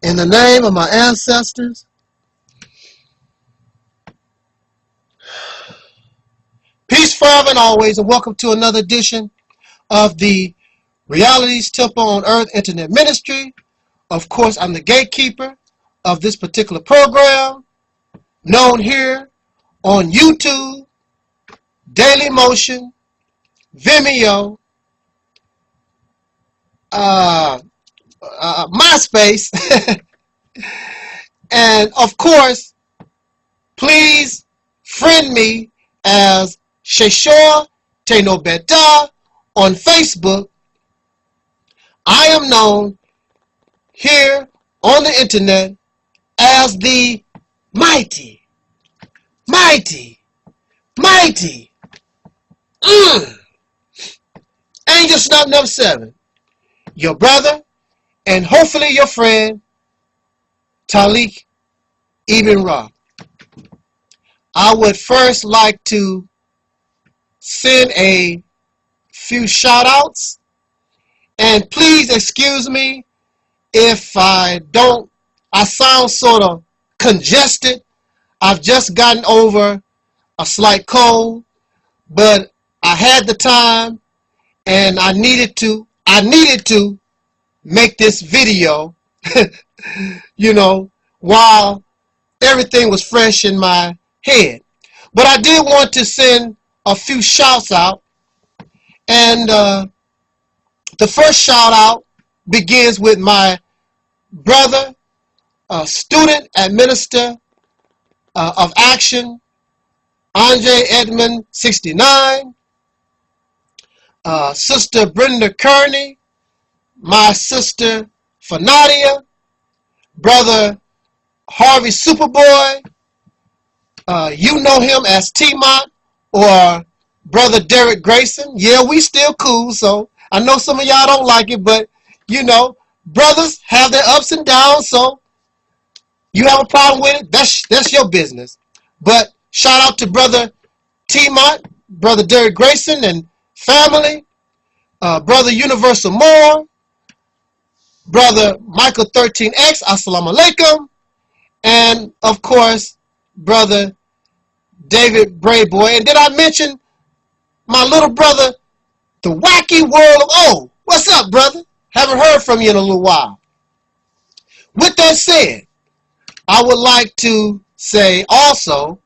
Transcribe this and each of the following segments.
In the name of my ancestors, peace forever and always, and welcome to another edition of the Reality's Temple on Earth Internet Ministry. Of course, I'm the gatekeeper of this particular program, known here on YouTube, Daily Motion, Vimeo, MySpace, and of course, please friend me as Sheshor Tenobeta on Facebook. I am known here on the internet as the mighty Angel Snub number 7, your brother, and hopefully your friend, Taalik Ibn'rad. I would first like to send a few shout outs, and please excuse me if I sound sort of congested. I've just gotten over a slight cold, but I had the time and I needed to make this video, you know, while everything was fresh in my head. But I did want to send a few shouts out, and the first shout out begins with my brother, student AdMinister of Action, Andre Edmond 69, Sister Brenda Kearney, my sister Fanadia, brother Harvey Superboy, you know him as T-Mont, or brother Derek Grayson. Yeah, we still cool, so I know some of y'all don't like it, but you know, brothers have their ups and downs, so you have a problem with it, that's your business. But shout out to brother T-Mont, brother Derek Grayson and family, brother Universal Moore, brother Michael 13X, Assalamu Alaikum, and of course, brother David Brayboy. And did I mention my little brother, the Wacky World of O? What's up, brother? Haven't heard from you in a little while. With that said, I would like to say also,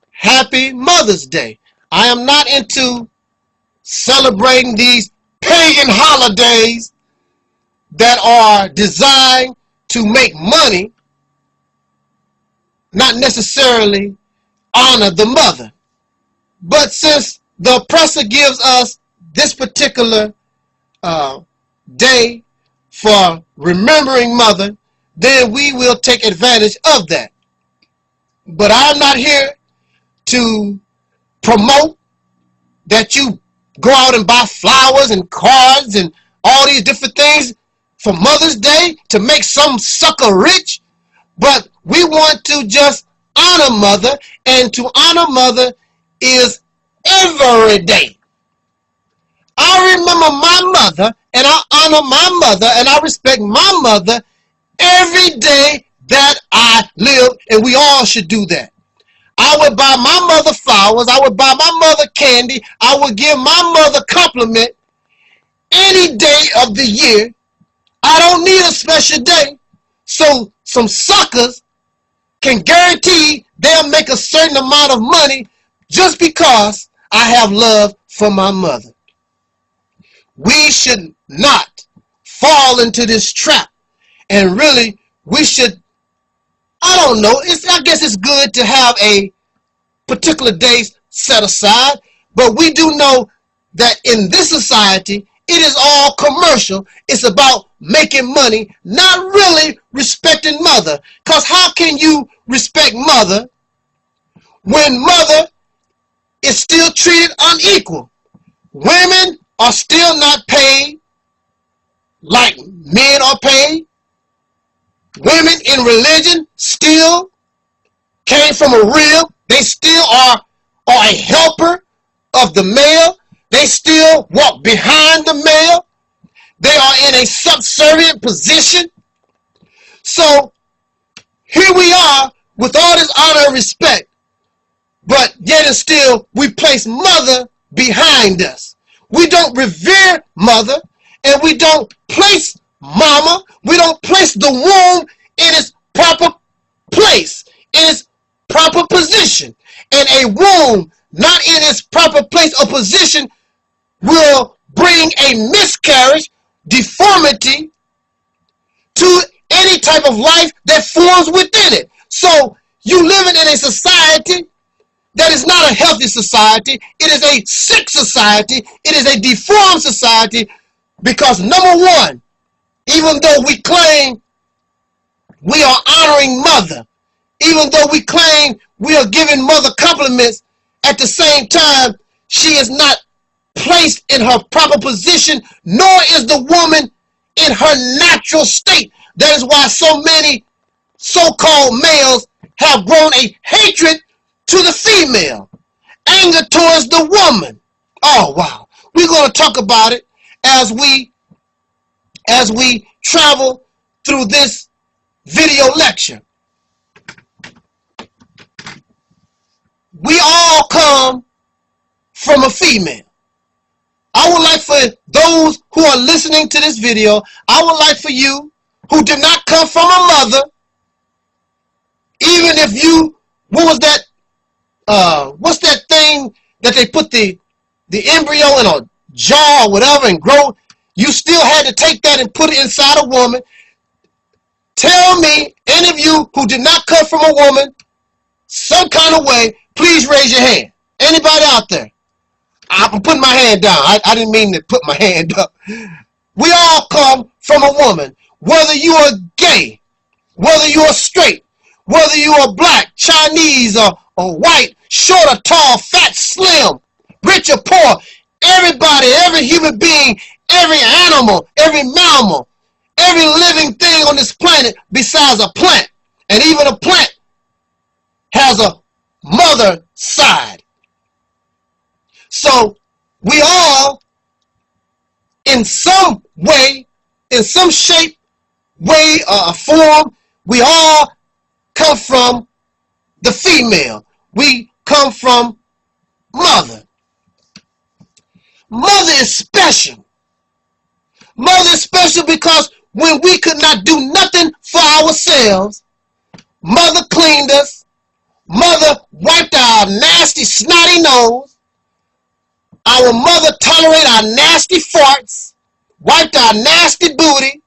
Happy Mother's Day. I am not into celebrating these pagan holidays that are designed to make money, not necessarily honor the mother. But since the oppressor gives us this particular day for remembering mother, then we will take advantage of that. But I'm not here to promote that you go out and buy flowers and cards and all these different things for Mother's Day to make some sucker rich. But we want to just honor mother, and to honor mother is every day. I remember my mother, and I honor my mother, and I respect my mother every day that I live, and we all should do that. I would buy my mother flowers, I would buy my mother candy, I would give my mother compliment any day of the year. I don't need a special day, so some suckers can guarantee they'll make a certain amount of money just because I have love for my mother. We should not fall into this trap, and really we should, I don't know, I guess it's good to have a particular day set aside, but we do know that in this society it is all commercial. It's about making money, not really respecting mother. Because how can you respect mother when mother is still treated unequal? Women are still not paid like men are paid. Women in religion still came from a rib. They still are a helper of the male. They still walk behind the male. They are in a subservient position. So here we are with all this honor and respect, but yet and still we place mother behind us. We don't revere mother, and we don't place mama. We don't place the womb in its proper place, in its proper position. And a womb not in its proper place or position will bring a miscarriage, deformity to any type of life that forms within it. So you living in a society that is not a healthy society. It is a sick society. It is a deformed society, because number one, even though we claim we are honoring mother, even though we claim we are giving mother compliments, at the same time, she is not placed in her proper position, nor is the woman in her natural state. That is why so many so-called males have grown a hatred to the female, anger towards the woman. Oh, wow. We're going to talk about it as we travel through this video lecture. We all come from a female. I would like for those who are listening to this video, I would like for you who did not come from a mother, even if you, what was that, what's that thing that they put the embryo in a jar or whatever and grow, you still had to take that and put it inside a woman. Tell me, any of you who did not come from a woman, some kind of way, please raise your hand. Anybody out there? I'm putting my hand down. I didn't mean to put my hand up. We all come from a woman. Whether you are gay, whether you are straight, whether you are black, Chinese, or white, short or tall, fat, slim, rich or poor, everybody, every human being, every animal, every mammal, every living thing on this planet besides a plant, and even a plant has a mother side. So we all, in some way, in some shape, way, or form, we all come from the female. We come from mother. Mother is special. Mother is special because when we could not do nothing for ourselves, mother cleaned us. Mother wiped our nasty, snotty nose. Our mother tolerated our nasty farts, wiped our nasty booty.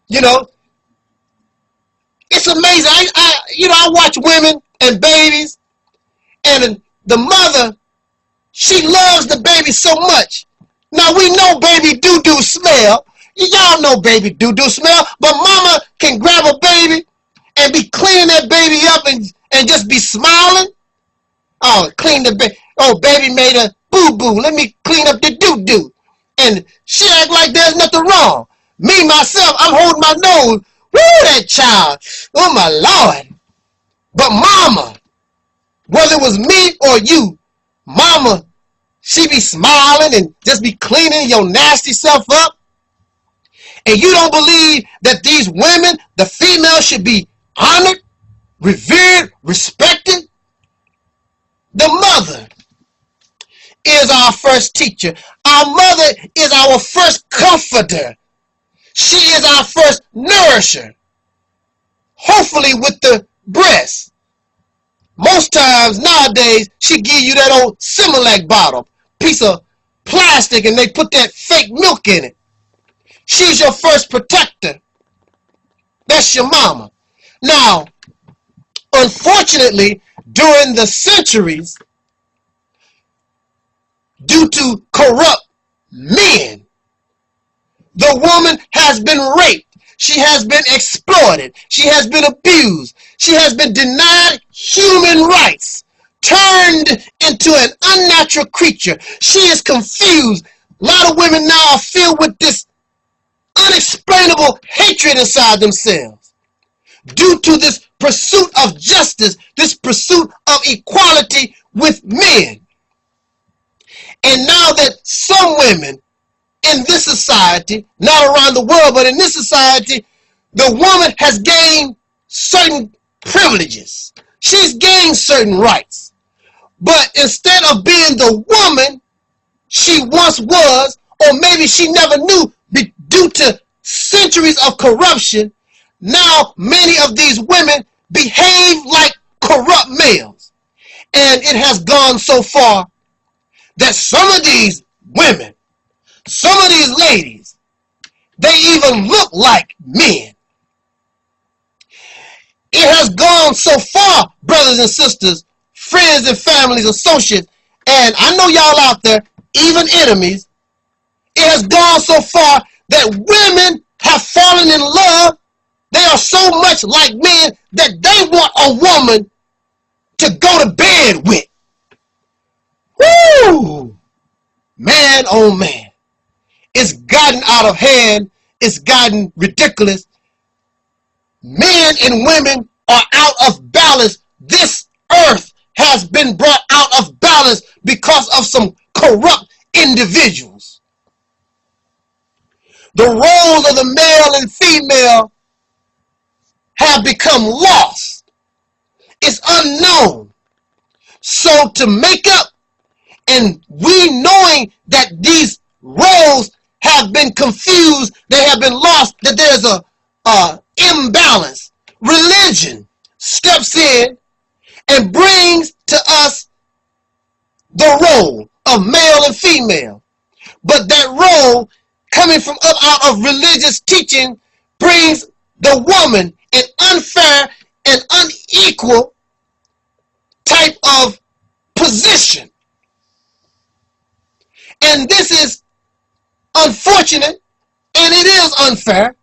You know, it's amazing. I watch women and babies, and the mother, she loves the baby so much. Now we know baby doo-doo smell. Y'all know baby doo-doo smell, but mama can grab a baby and be cleaning that baby up and just be smiling. Oh, clean the baby. Oh, baby made a boo-boo. Let me clean up the doo-doo. And she act like there's nothing wrong. Me, myself, I'm holding my nose. Woo, that child. Oh, my Lord. But mama, whether it was me or you, mama, she be smiling and just be cleaning your nasty self up. And you don't believe that these women, the females, should be honored, revered, respected? The mother is our first teacher. Our mother is our first comforter. She is our first nourisher. Hopefully with the breast. Most times nowadays, she give you that old Similac bottle, piece of plastic, and they put that fake milk in it. She's your first protector. That's your mama. Now, unfortunately, during the centuries, due to corrupt men, the woman has been raped. She has been exploited. She has been abused. She has been denied human rights, turned into an unnatural creature. She is confused. A lot of women now are filled with this unexplainable hatred inside themselves due to this pursuit of justice, this pursuit of equality with men. And now that some women in this society, not around the world, but in this society, The woman has gained certain privileges. She's gained certain rights. But instead of being the woman she once was, or maybe she never knew due to centuries of corruption, now many of these women behave like corrupt males. And it has gone so far that some of these women, some of these ladies, they even look like men. It has gone so far, brothers and sisters, friends and families, associates, and I know y'all out there, even enemies, it has gone so far that women have fallen in love. They are so much like men that they want a woman to go to bed with. Woo! Man, oh man. It's gotten out of hand. It's gotten ridiculous. Men and women are out of balance. This earth has been brought out of balance because of some corrupt individuals. The roles of the male and female have become lost. It's unknown. So to make up, and we knowing that these roles have been confused, they have been lost, that there's a imbalance, religion steps in and brings to us the role of male and female. But that role coming from up out of religious teaching brings the woman an unfair and unequal type of position. And this is unfortunate, and it is unfair,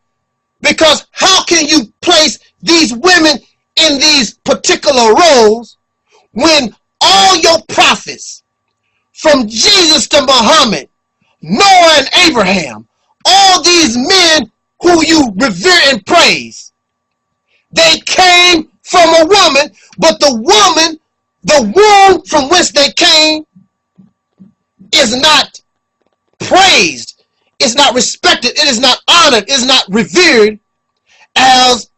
because how can you place these women in these particular roles when all your prophets, from Jesus to Muhammad, Noah and Abraham, all these men who you revere and praise, they came from a woman, but the woman, the womb from whence they came, is not praised, it's not respected, it is not honored, it is not revered as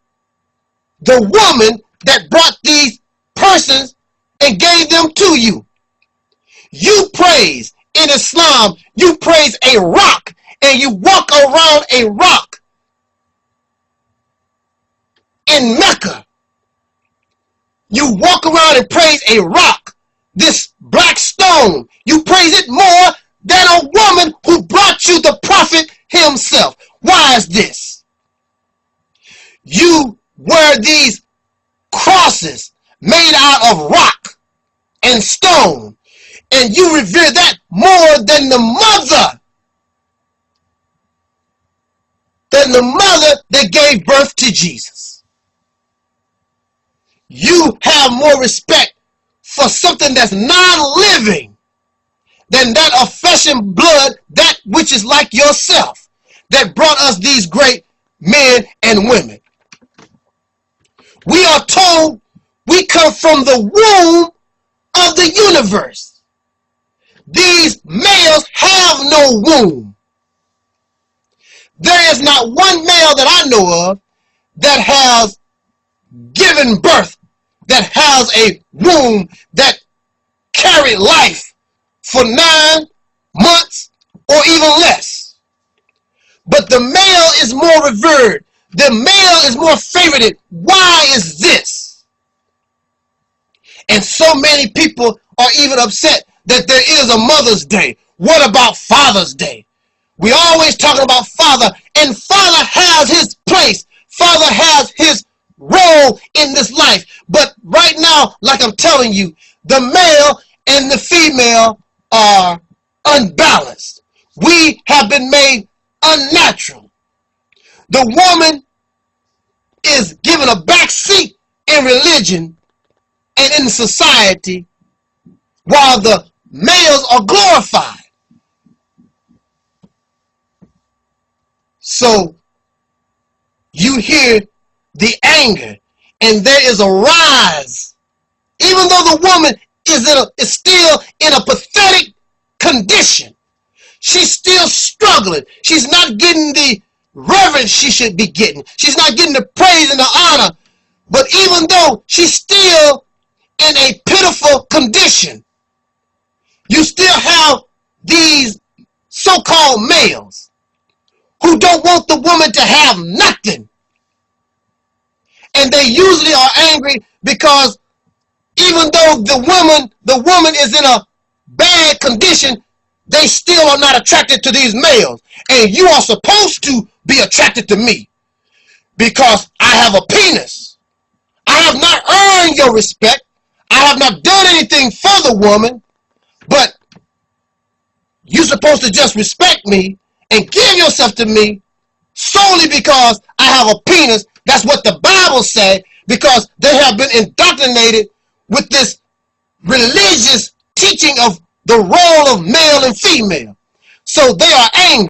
the woman that brought these persons and gave them to you. You praise, in Islam, you praise a rock, and you walk around a rock. In Mecca, you walk around and praise a rock, this black stone. You praise it more than a woman who brought you the prophet himself. Why is this? You wear these crosses made out of rock and stone, and you revere that more than the mother, that gave birth to Jesus. You have more respect for something that's non-living than that of flesh and blood, that which is like yourself, that brought us these great men and women. We are told we come from the womb of the universe. These males have no womb. There is not one male that I know of that has given birth, that has a womb that carried life for 9 months or even less. But the male is more revered. The male is more favorited. Why is this? And so many people are even upset that there is a Mother's Day. What about Father's Day? We always talking about father, and father has his place. Father has his role in this life. But right now, like I'm telling you, the male and the female are unbalanced. We have been made unnatural. The woman is given a back seat in religion and in society, while the males are glorified. So you hear the anger, and there is a rise, even though the woman is still in a pathetic condition. She's still struggling. She's not getting the reverence she should be getting. She's not getting the praise and the honor. But even though she's still in a pitiful condition, you still have these so-called males who don't want the woman to have nothing. And they usually are angry because even though the woman is in a bad condition, they still are not attracted to these males. And you are supposed to be attracted to me because I have a penis. I have not earned your respect. I have not done anything for the woman, but you're supposed to just respect me and give yourself to me solely because I have a penis. That's what the Bible said, because they have been indoctrinated with this religious teaching of the role of male and female. So they are angry.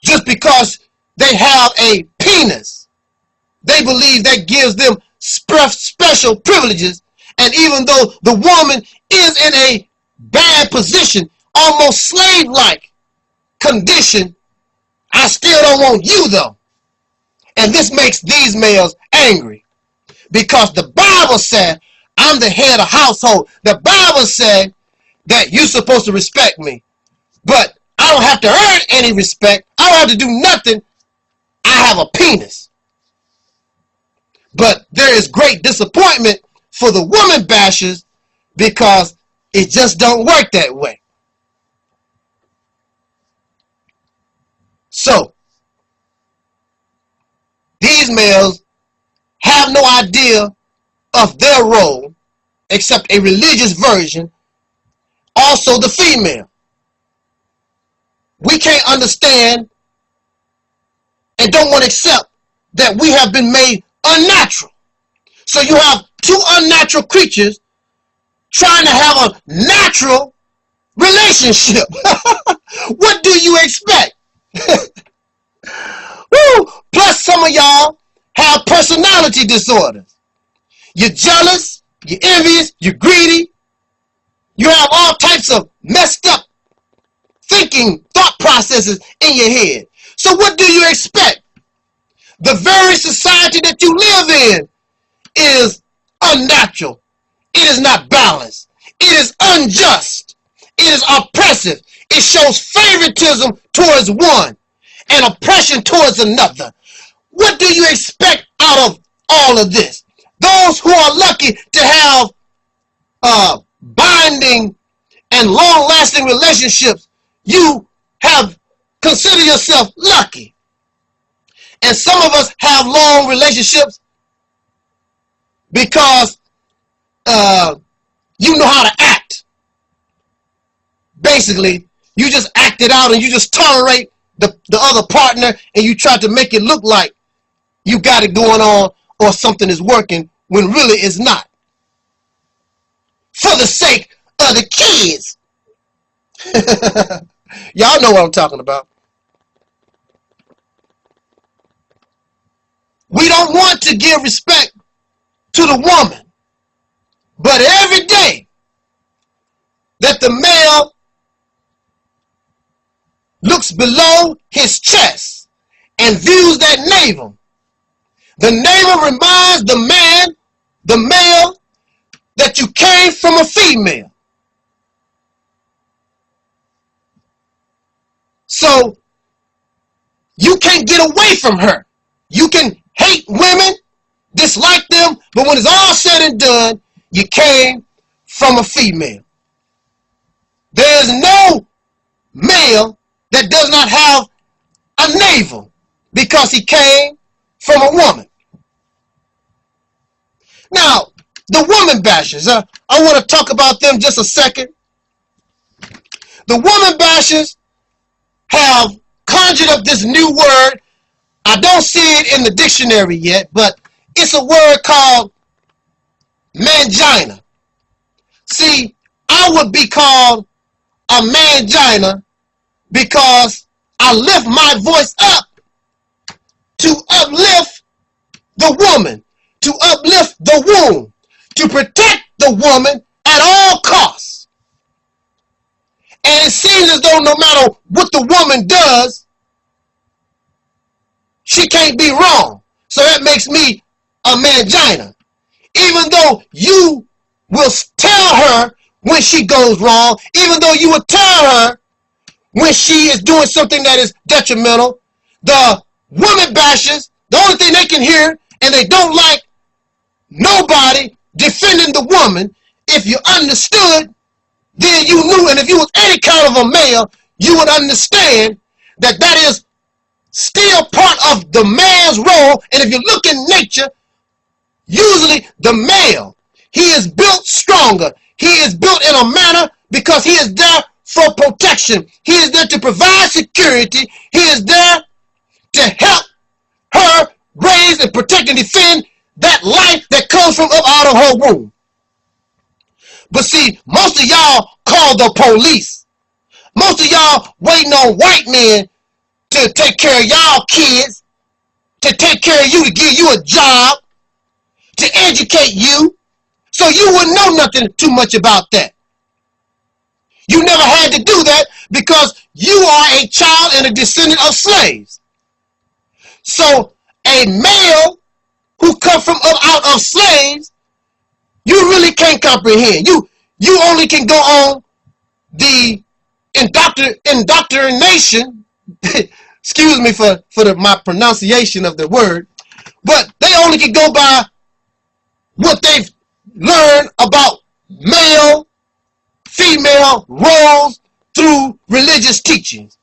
Just because they have a penis, they believe that gives them special privileges. And even though the woman is in a bad position, almost slave-like condition, I still don't want you though. And this makes these males angry because the Bible said I'm the head of household. The Bible said that you're supposed to respect me, but I don't have to earn any respect. I don't have to do nothing. I have a penis. But there is great disappointment for the woman bashers because it just don't work that way. So these males have no idea of their role except a religious version. Also the female. We can't understand and don't want to accept that we have been made unnatural. So you have two unnatural creatures trying to have a natural relationship. What do you expect? Woo! Plus some of y'all have personality disorders. You're jealous, you're envious, you're greedy. You have all types of messed up thinking, thought processes in your head. So what do you expect? The very society that you live in is unnatural. It is not balanced. It is unjust. It is oppressive. It shows favoritism towards one and oppression towards another. What do you expect out of all of this? Those who are lucky to have binding and long-lasting relationships, you have considered yourself lucky. And some of us have long relationships because you know how to act. Basically, you just act it out and you just tolerate the other partner and you try to make it look like you got it going on or something is working when really it's not. For the sake of the kids. Y'all know what I'm talking about. We don't want to give respect to the woman, but every day that the male looks below his chest and views that navel, the navel reminds the man, the male, that you came from a female. So you can't get away from her. You can hate women, dislike them, but when it's all said and done, you came from a female. There is no male that does not have a navel because he came from a woman. Now, the woman bashers, I want to talk about them just a second. The woman bashers have conjured up this new word. I don't see it in the dictionary yet, but it's a word called mangina. See, I would be called a mangina because I lift my voice up to uplift the woman, to uplift the womb, to protect the woman at all costs. And it seems as though no matter what the woman does, she can't be wrong. So that makes me a mangina. Even though you will tell her when she goes wrong, even though you will tell her when she is doing something that is detrimental, the woman bashers, the only thing they can hear, and they don't like nobody defending the woman. If you understood, then you knew, and if you was any kind of a male, you would understand that that is still part of the man's role. And if you look in nature, usually the male, he is built stronger. He is built in a manner because he is there for protection. He is there to provide security. He is there to help her raise and protect and defend that life that comes from up out of her womb. But see, most of y'all call the police. Most of y'all waiting on white men to take care of y'all kids, to take care of you, to give you a job, to educate you, so you wouldn't know nothing too much about that. You never had to do that because you are a child and a descendant of slaves. So a male who come from up out of slaves, you really can't comprehend. You only can go on the indoctrination. Excuse me for my pronunciation of the word, but they only can go by what they've learned about male, female roles through religious teachings.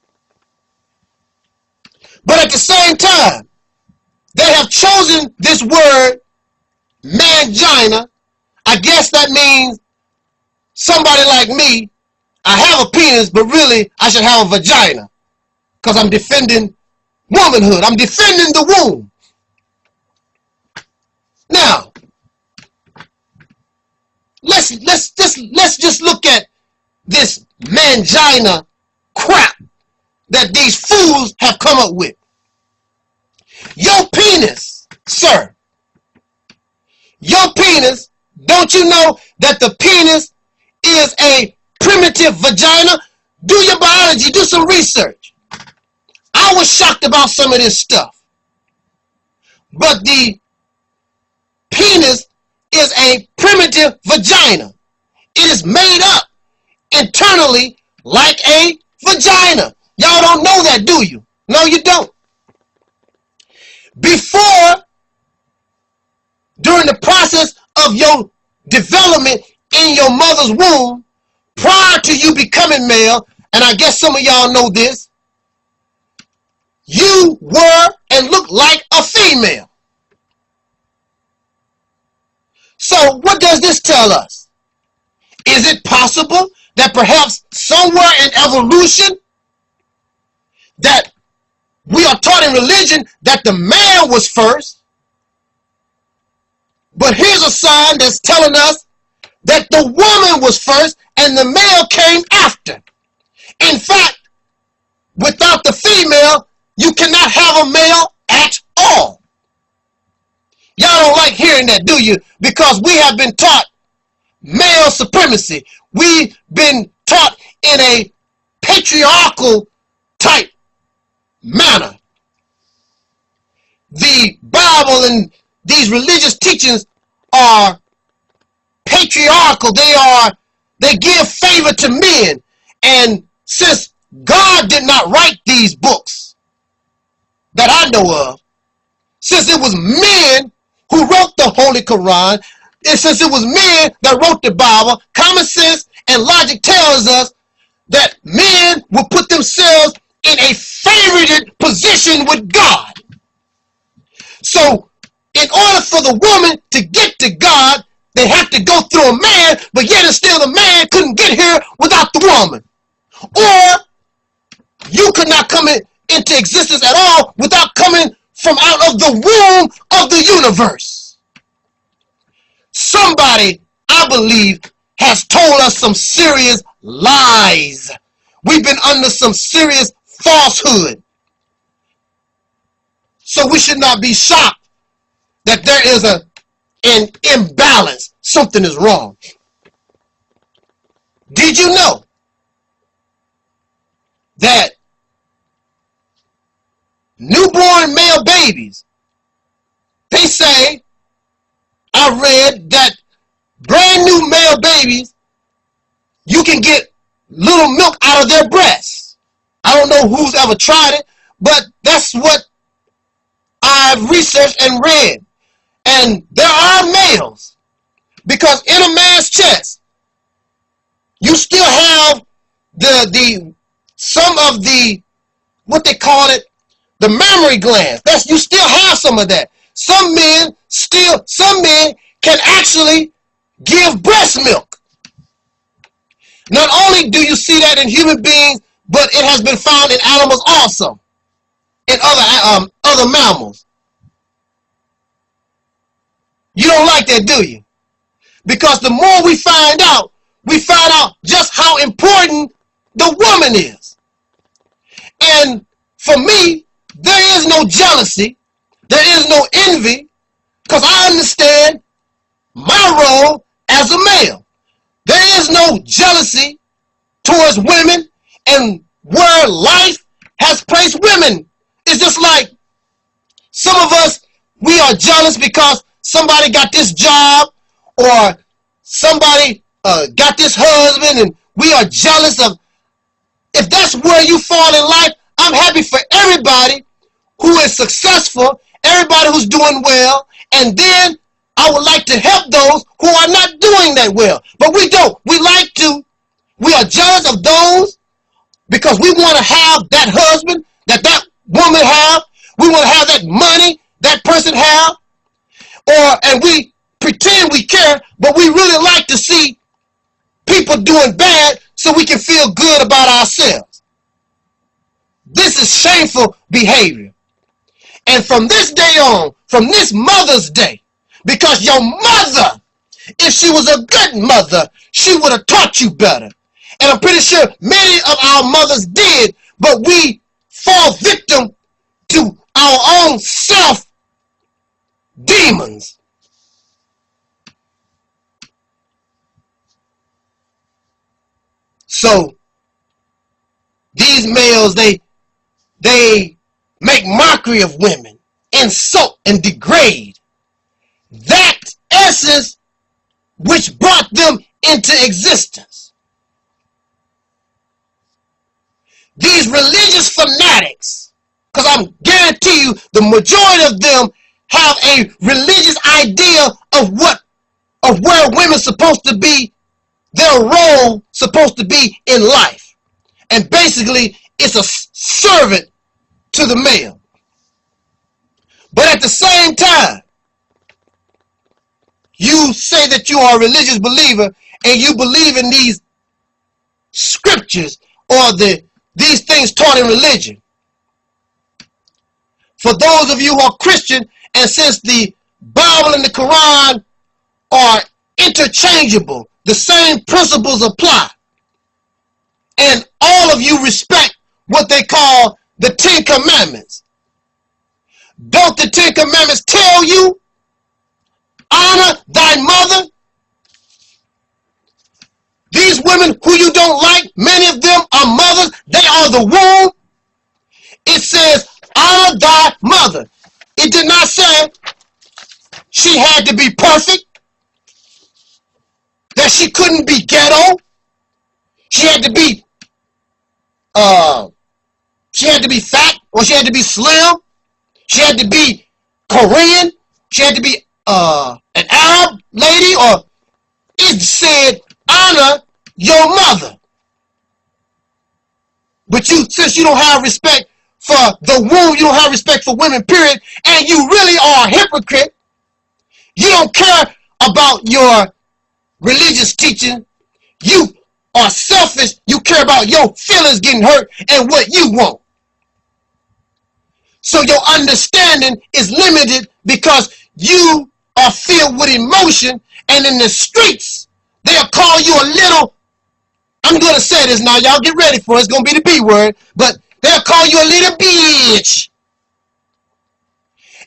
But at the same time, they have chosen this word, mangina. I guess that means somebody like me, I have a penis, but really I should have a vagina. Because I'm defending womanhood. I'm defending the womb. Now, let's just look at this mangina crap that these fools have come up with. Your penis, sir. Your penis, don't you know that the penis is a primitive vagina? Do your biology, do some research. I was shocked about some of this stuff. But the penis is a primitive vagina. It is made up internally like a vagina. Y'all don't know that, do you? No, you don't. Before, during the process of your development in your mother's womb, prior to you becoming male, and I guess some of y'all know this, you were and looked like a female. So what does this tell us? Is it possible that perhaps somewhere in evolution that we are taught in religion that the man was first, but here's a sign that's telling us that the woman was first and the male came after. In fact, without the female, you cannot have a male at all. Y'all don't like hearing that, do you? Because we have been taught male supremacy. We've been taught in a patriarchal type manner. The Bible and these religious teachings are patriarchal. They give favor to men. And since God did not write these books that I know of, since it was men who wrote the Holy Quran, and since it was men that wrote the Bible, common sense and logic tells us that men will put themselves in a favored position with God. So, in order for the woman to get to God, they have to go through a man, but yet and still the man couldn't get here without the woman. Or you could not come into existence at all without coming from out of the womb of the universe. Somebody, I believe, has told us some serious lies. We've been under some serious falsehood. So we should not be shocked that there is an imbalance. Something is wrong. Did you know that newborn male babies, they say, I read that brand new male babies, you can get little milk out of their breasts. I don't know who's ever tried it, but that's what I've researched and read. And there are males, because in a man's chest, you still have some of the, what they call it, the mammary glands. You still have some of that. Some men can actually give breast milk. Not only do you see that in human beings, but it has been found in animals also, in other mammals. You don't like that, do you? Because the more we find out just how important the woman is. And for me, there is no jealousy, there is no envy, because I understand my role as a male. There is no jealousy towards women, and where life has placed women. It's just like some of us, we are jealous because somebody got this job, or somebody got this husband, and we are jealous of. If that's where you fall in life, I'm happy for everybody who is successful, everybody who's doing well, and then I would like to help those who are not doing that well. But we don't. We are jealous of those because we want to have that husband that woman have. We want to have that money that person have. And we pretend we care, but we really like to see people doing bad so we can feel good about ourselves. This is shameful behavior. And from this day on, from this Mother's Day, because your mother, if she was a good mother, she would have taught you better. And I'm pretty sure many of our mothers did, but we fall victim to our own self-demons. So these males, they make mockery of women, insult and degrade that essence which brought them into existence. These religious fanatics, because I'm guarantee you the majority of them have a religious idea of where women's supposed to be, their role supposed to be in life. And basically, it's a servant to the male. But at the same time, you say that you are a religious believer and you believe in these scriptures or these things taught in religion. For those of you who are Christian, and since the Bible and the Quran are interchangeable, the same principles apply. And all of you respect what they call the 10 Commandments. Don't the 10 Commandments tell you, honor thy mother? These women who you don't like, many of them are mothers. They are the womb. It says, honor thy mother. It did not say she had to be perfect, that she couldn't be ghetto. She had to be fat, or she had to be slim. She had to be Korean. She had to be an Arab lady, or it said honor your mother. But since you don't have respect for the womb, you don't have respect for women, period, and you really are a hypocrite. You don't care about your religious teaching. You are selfish. You care about your feelings getting hurt and what you want. So your understanding is limited because you are filled with emotion, and in the streets, they'll call you a little, I'm going to say this now, y'all get ready for it, it's going to be the B word, but they'll call you a little bitch.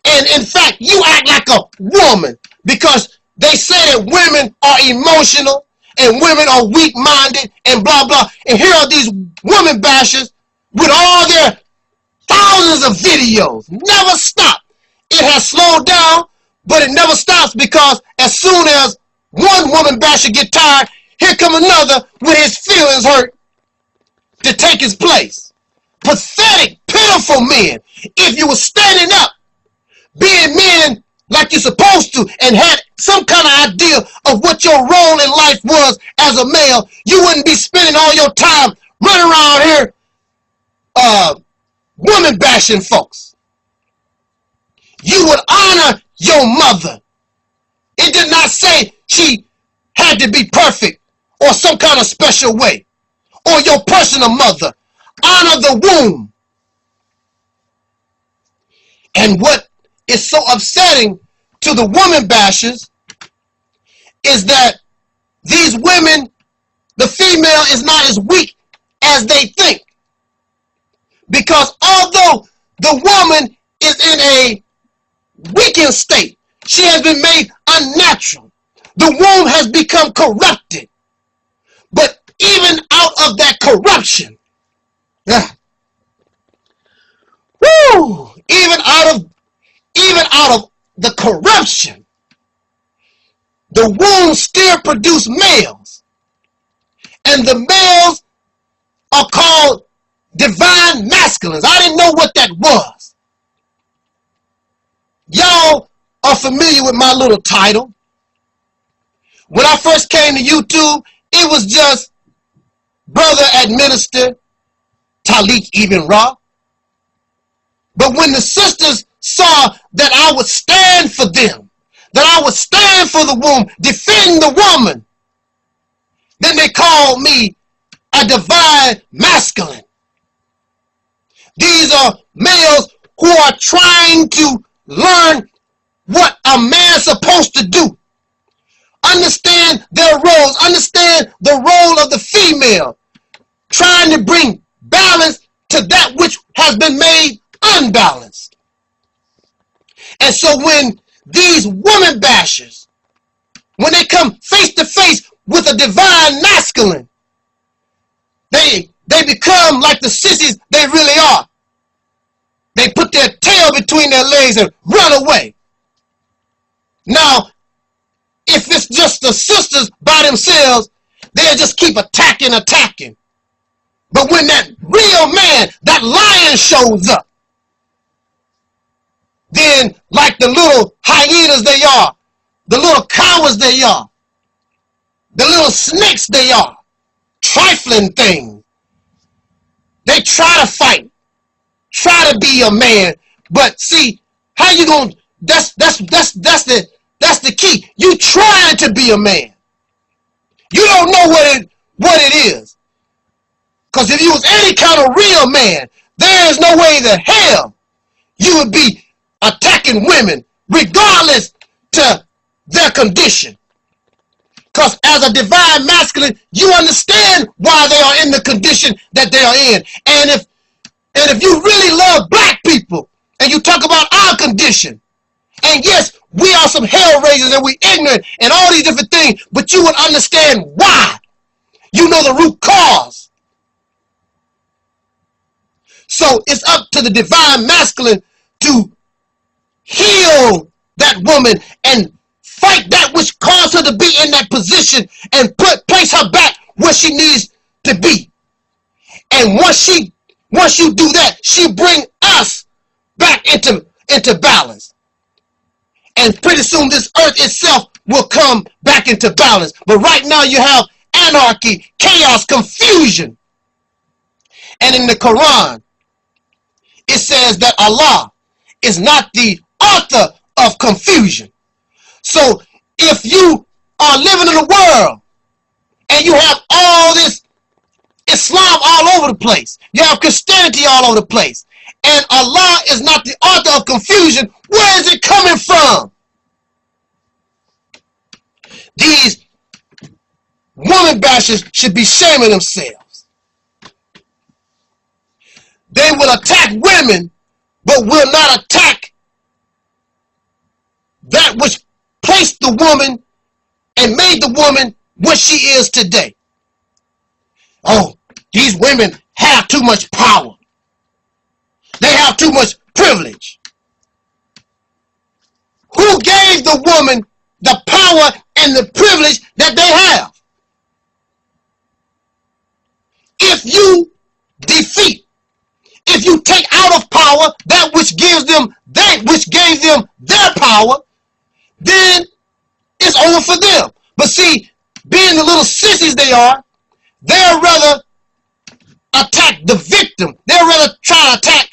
And in fact, you act like a woman because they say that women are emotional and women are weak-minded and blah, blah. And here are these woman bashers with all their thousands of videos. Never stop. It has slowed down, but it never stops because as soon as one woman basher get tired, here come another with his feelings hurt to take his place. Pathetic, pitiful men. If you were standing up, being men like you're supposed to, and had some kind of idea of what your role in life was as a male, you wouldn't be spending all your time running around here woman bashing folks. You would honor your mother. It did not say she had to be perfect or some kind of special way, or your personal mother. Honor the womb. And what is so upsetting to the woman bashers is that these women, the female is not as weak as they think. Because although the woman is in a weakened state, she has been made unnatural. The womb has become corrupted. But even out of that corruption, even out of the corruption, the womb still produce males. And the males are called divine masculines. I didn't know what that was. Y'all are familiar with my little title. When I first came to YouTube, it was just Brother AdMinister, Taalik Ibn'rad. But when the sisters saw that I would stand for them, that I would stand for the womb, defend the woman, then they called me a divine masculine. These are males who are trying to learn what a man's supposed to do. Understand their roles. Understand the role of the female. Trying to bring balance to that which has been made unbalanced. And so when these woman bashers, when they come face to face with a divine masculine, they become like the sissies they really are. They put their tail between their legs and run away. Now, if it's just the sisters by themselves, they'll just keep attacking. But when that real man, that lion shows up, then like the little hyenas they are, the little cowards they are, the little snakes they are, trifling things, they try to fight, try to be a man. But see, how you gonna, that's the key. You trying to be a man. You don't know what it is. Because if you was any kind of real man, there is no way the hell you would be attacking women regardless to their condition. Because as a divine masculine, you understand why they are in the condition that they are in. And if you really love black people and you talk about our condition, and yes, we are some hell raisers and we ignorant and all these different things, but you would understand why. You know the root cause. So it's up to the divine masculine to heal that woman and fight that which caused her to be in that position and place her back where she needs to be. And once you do that, she bring us back into balance. And pretty soon this earth itself will come back into balance. But right now you have anarchy, chaos, confusion. And in the Quran, it says that Allah is not the author of confusion. So if you are living in a world and you have all this Islam all over the place, you have Christianity all over the place, and Allah is not the author of confusion, where is it coming from? These woman bashers should be shaming themselves. They will attack women, but will not attack that which placed the woman and made the woman what she is today. Oh, these women have too much power. They have too much privilege. Who gave the woman the power and the privilege that they have? If you defeat, if you take out of power that which gives them gave them their power, then it's over for them. But see, being the little sissies they are, they'll rather attack the victim. They'll rather try to attack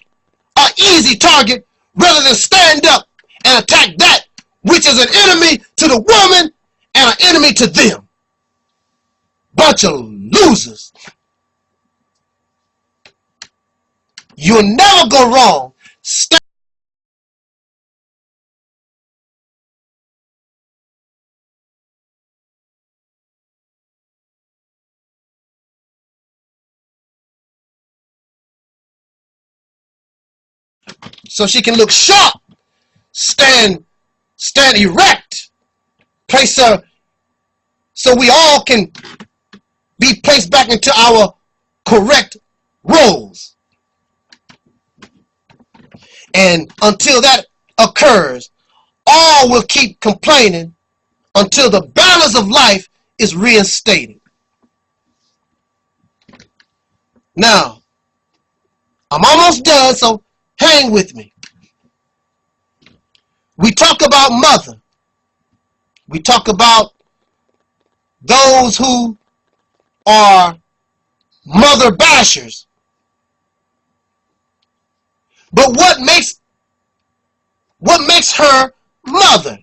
an easy target rather than stand up and attack that which is an enemy to the woman and an enemy to them. Bunch of losers. You'll never go wrong. So she can look sharp, stand erect, place her so we all can be placed back into our correct roles. And until that occurs, all will keep complaining until the balance of life is reinstated. Now, I'm almost done, so hang with me. We talk about mother. We talk about those who are mother bashers. But what makes her mother?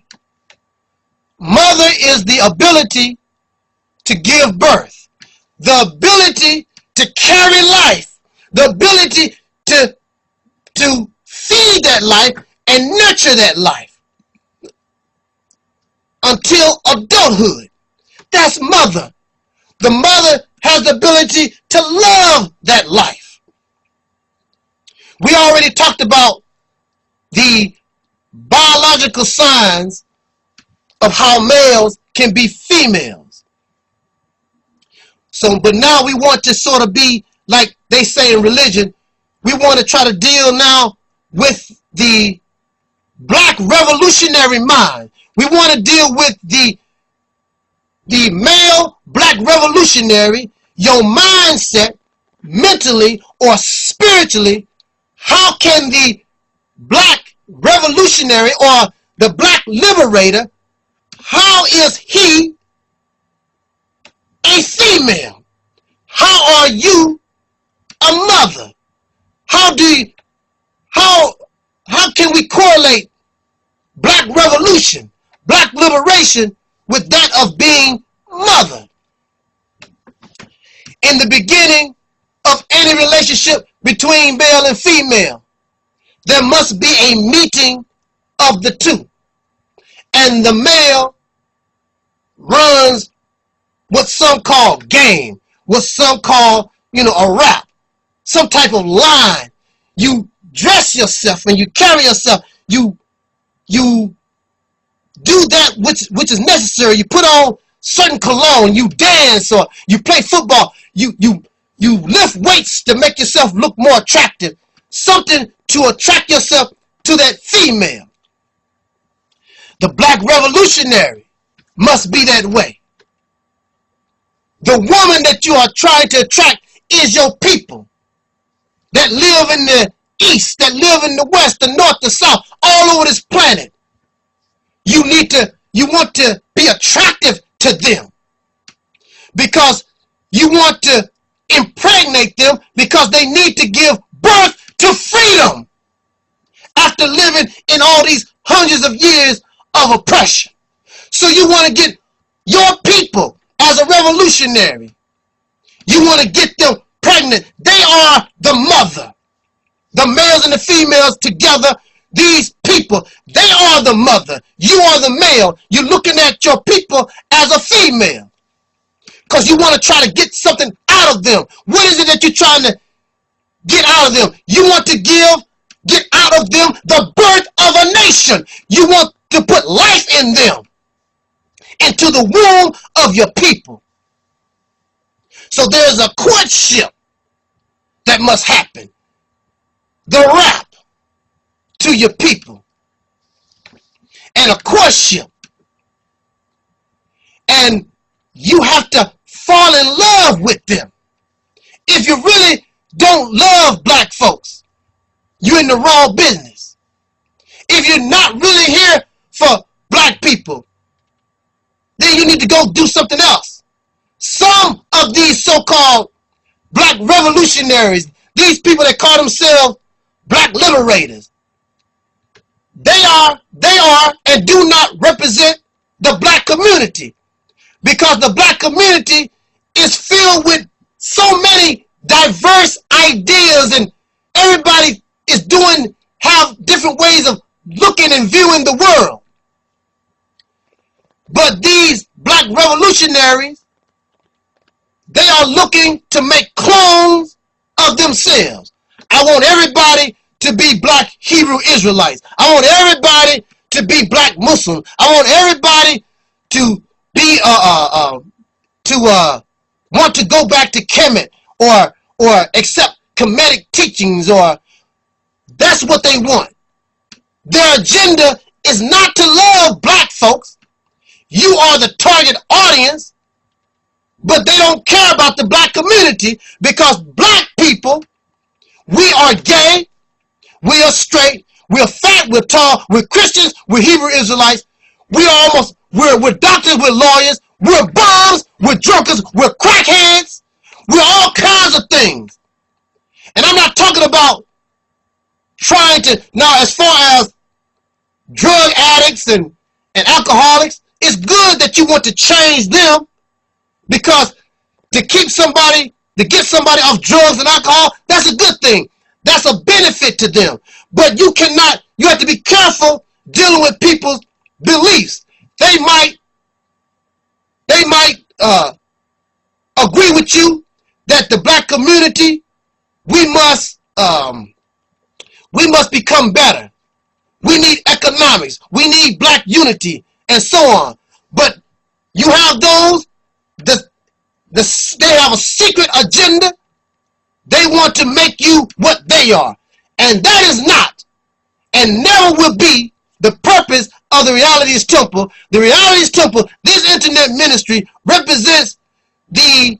Mother is the ability to give birth, the ability to carry life, the ability to feed that life and nurture that life until adulthood. That's mother. The mother has the ability to love that life. We already talked about the biological signs of how males can be females. So, but now we want to sort of be like they say in religion. We want to try to deal now with the black revolutionary mind. We want to deal with the male black revolutionary, your mindset, mentally or spiritually. How can the black revolutionary or the black liberator, how is he a female? How are you a mother? How can we correlate black revolution, black liberation with that of being mother? In the beginning of any relationship between male and female, there must be a meeting of the two. And the male runs what some call game, what some call, a rap, some type of line. You dress yourself and you carry yourself. You do that which is necessary. You put on certain cologne. You dance or you play football. You lift weights to make yourself look more attractive. Something to attract yourself to that female. The black revolutionary must be that way. The woman that you are trying to attract is your people that live in the east, that live in the west, the north, the south, all over this planet. You want to be attractive to them because you want to impregnate them because they need to give birth to freedom after living in all these hundreds of years of oppression. So you want to get your people as a revolutionary. You want to get them pregnant. They are the mother. The males and the females together, these people, they are the mother. You are the male. You're looking at your people as a female because you want to try to get something out of them. What is it that you're trying to get out of them? You want to get out of them the birth of a nation. You want to put life in them, into the womb of your people. So there's a courtship that must happen. The rap to your people. And a courtship. And you have to fall in love with them. If you really don't love black folks, you're in the wrong business. If you're not really here for black people, then you need to go do something else. Some of these so-called black revolutionaries, these people that call themselves black liberators, they are and do not represent the black community, because the black community is filled with so many diverse ideas, and everybody is have different ways of looking and viewing the world. But these black revolutionaries, they are looking to make clones of themselves. I want everybody to be black Hebrew Israelites. I want everybody to be black Muslim. I want everybody to be want to go back to Kemet or accept Kemetic teachings, or that's what they want. Their agenda is not to love black folks. You are the target audience, but they don't care about the black community, because black people, we are gay, we are straight, we're fat, we're tall, we're Christians, we're Hebrew Israelites, we're doctors, we're lawyers, we're bums, we're drunkards, we're crackheads, we're all kinds of things. And I'm not talking about trying to, now as far as drug addicts and alcoholics, it's good that you want to change them, because to get somebody off drugs and alcohol, that's a good thing. That's a benefit to them. But you have to be careful dealing with people's beliefs. They might agree with you that the black community, we must become better. We need economics. We need black unity, and so on. But you have those, they have a secret agenda. They want to make you what they are. And that is not, and never will be, the purpose of the Realist Temple. The Realist Temple, this internet ministry, represents the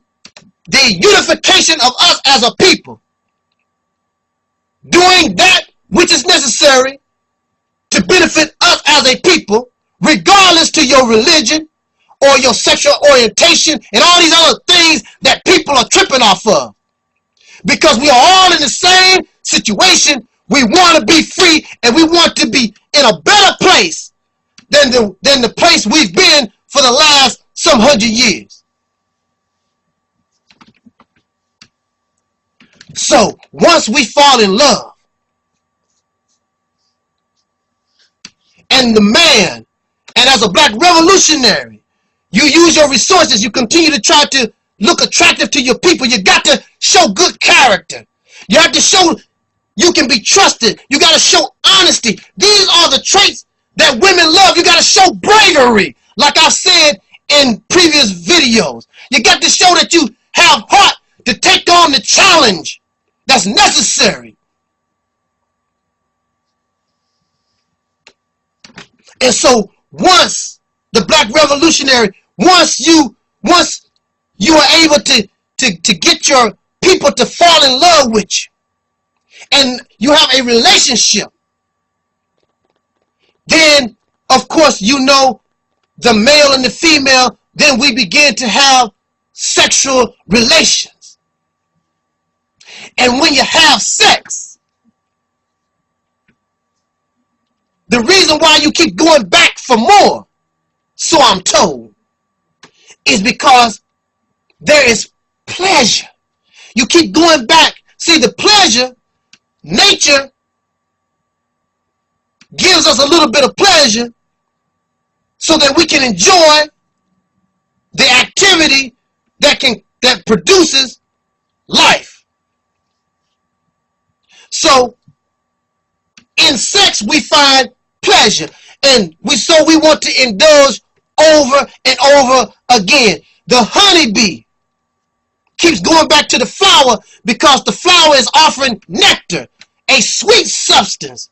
unification of us as a people. Doing that which is necessary to benefit us as a people, regardless to your religion or your sexual orientation and all these other things that people are tripping off of. Because we are all in the same situation. We want to be free, and we want to be in a better place than the place we've been for the last some 100 years. So once we fall in love, and the man, and as a black revolutionary, you use your resources, you continue to try to look attractive to your people. You got to show good character. You have to show you can be trusted. You got to show honesty. These are the traits that women love. You got to show bravery, like I've said in previous videos. You got to show that you have heart to take on the challenge that's necessary. And so once the black revolutionary, once you are able to get your people to fall in love with you, and you have a relationship, then of course you know the male and the female, then we begin to have sexual relations. And when you have sex, the reason why you keep going back for more, so I'm told, is because there is pleasure. You keep going back. See, the pleasure, nature gives us a little bit of pleasure so that we can enjoy the activity that produces life. So in sex we find pleasure, And we want to indulge over and over again. The honeybee keeps going back to the flower because the flower is offering nectar, a sweet substance,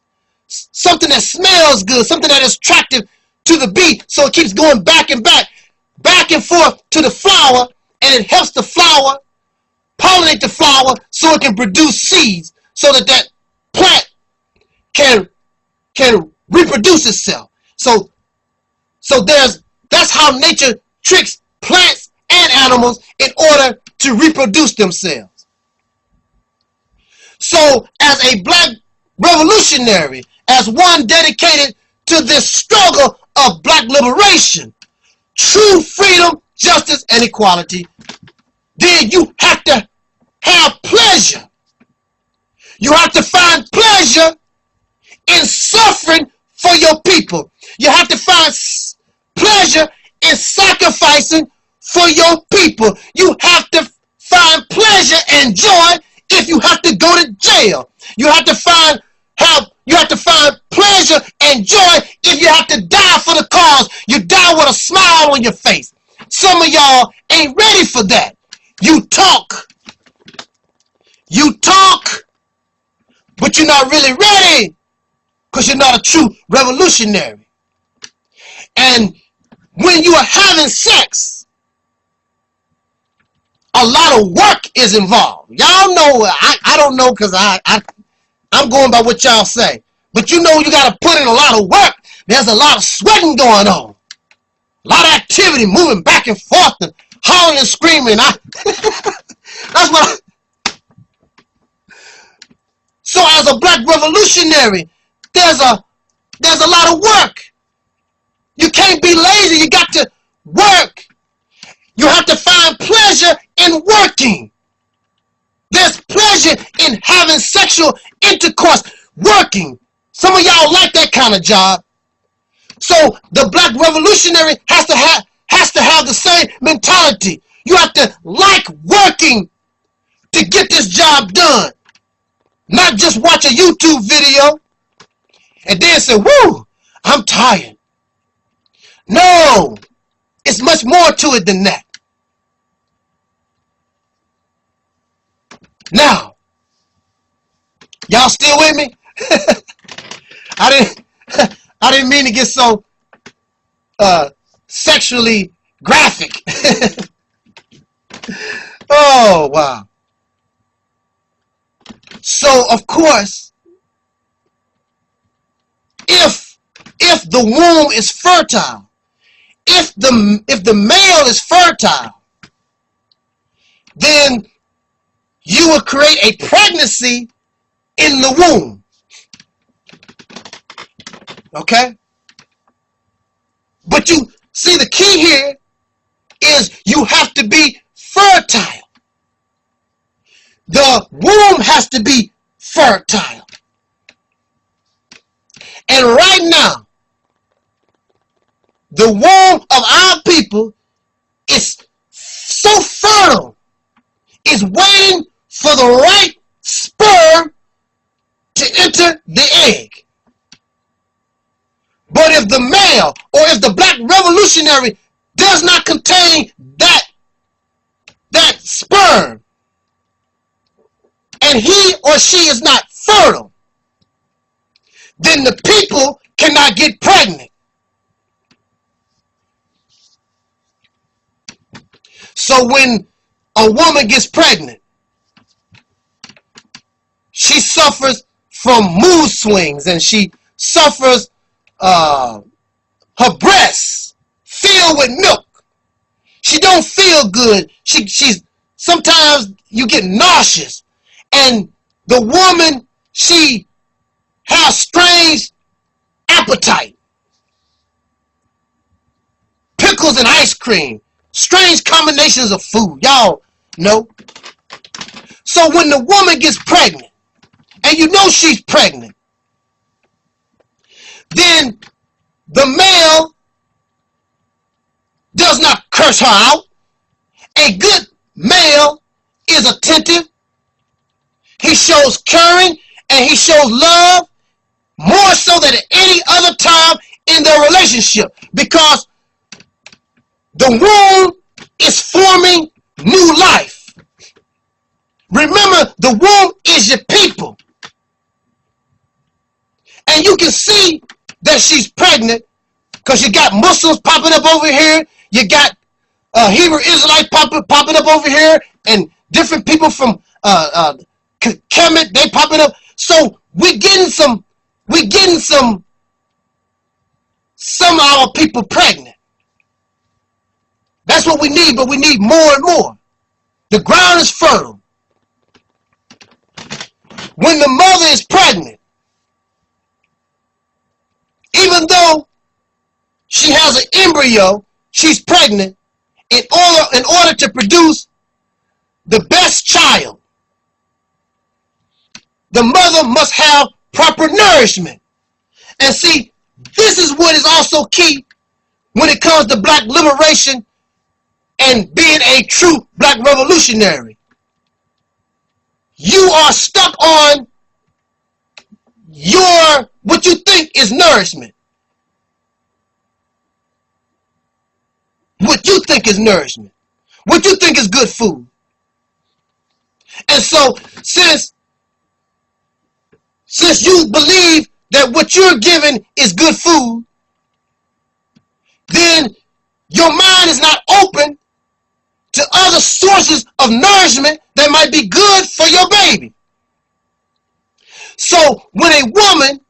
something that smells good, something that is attractive to the bee. So it keeps going back and forth to the flower, and it helps the flower pollinate the flower so it can produce seeds, so that plant can reproduce itself. So that's how nature tricks plants and animals in order to reproduce themselves. So as a black revolutionary, as one dedicated to this struggle of black liberation, true freedom, justice, and equality, then you have to have pleasure. You have to find pleasure in suffering for your people. You have to find pleasure in sacrificing for your people. You have to find pleasure and joy if you have to go to jail. You have to find pleasure and joy if you have to die for the cause. You die with a smile on your face. Some of y'all ain't ready for that. You talk, but you're not really ready because you're not a true revolutionary. And when you are having sex, a lot of work is involved. Y'all know, I don't know because I'm going by what y'all say. But you know you got to put in a lot of work. There's a lot of sweating going on. A lot of activity, moving back and forth and hollering and screaming. That's what So as a black revolutionary, there's a lot of work. You can't be lazy. You got to work. You have to find pleasure in working. There's pleasure in having sexual intercourse, working. Some of y'all like that kind of job. So the black revolutionary has to have the same mentality. You have to like working to get this job done. Not just watch a YouTube video and then say, woo, I'm tired. No, it's much more to it than that. Now, y'all still with me? I didn't mean to get so sexually graphic. Oh, wow. So, of course, if the womb is fertile, if the male is fertile, then you will create a pregnancy in the womb. Okay? But you see, the key here is you have to be fertile. The womb has to be fertile. And right now, the womb of our people is so fertile, it's waiting for the right sperm to enter the egg. But if the male or if the black revolutionary does not contain that sperm, and he or she is not fertile, then the people cannot get pregnant. So when a woman gets pregnant, she suffers from mood swings, and she suffers her breasts filled with milk. She don't feel good. She's sometimes you get nauseous, and the woman, she has strange appetite. Pickles and ice cream, strange combinations of food. Y'all know. So when the woman gets pregnant, and you know she's pregnant, then the male does not curse her out. A good male is attentive. He shows caring and he shows love more so than at any other time in their relationship, because the womb is forming new life. Remember, the womb is your people. And you can see that she's pregnant because you got Muslims popping up over here. You got Hebrew Israelites popping up over here, and different people from Kemet, they popping up. So we're getting some of our people pregnant. That's what we need, but we need more and more. The ground is fertile. When the mother is pregnant, even though she has an embryo, she's pregnant in order to produce the best child. The mother must have proper nourishment. And see, this is what is also key when it comes to black liberation and being a true black revolutionary. You are stuck on what you think is nourishment. What you think is nourishment. What you think is good food. And so, since you believe that what you're giving is good food, then your mind is not open to other sources of nourishment that might be good for your baby. So when a woman